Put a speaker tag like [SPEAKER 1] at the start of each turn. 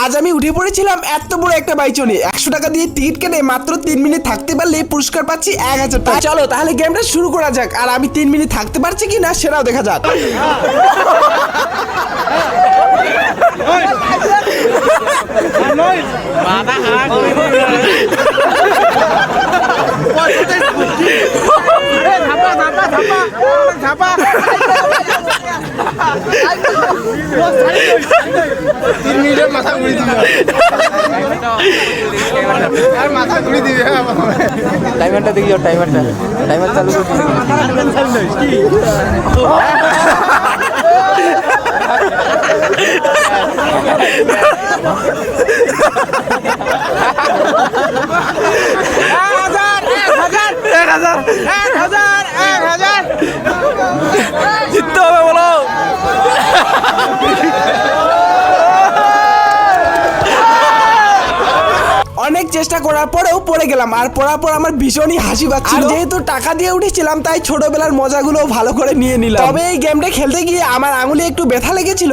[SPEAKER 1] আজ আমি উঠে পড়েছিলাম এত বড় একটা বাইচনে। 100 টাকা দিয়ে টিকিট কেটে মাত্র 3 মিনিট থাকতে পারলে পুরস্কার পাচ্ছি 1000 টাকা। চলো তাহলে গেমটা শুরু করা যাক, আর আমি 3 মিনিট থাকতে পারছি কিনা সেটাও দেখা যাক।
[SPEAKER 2] টাইমারটা দেখি, টাইমার চালু জিততে হবে বলো।
[SPEAKER 1] অনেক চেষ্টা করার পরেও পড়ে গেলাম, আর পড়ার পর আমার ভীষণই হাসি পাচ্ছিল। যেহেতু টাকা দিয়ে উঠেছিলাম তাই ছোটবেলার মজাগুলো ভালো করে নিয়ে নিলাম। তবে এই গেমটা খেলতে গিয়ে আমার আঙুলে একটু ব্যথা লেগেছিল।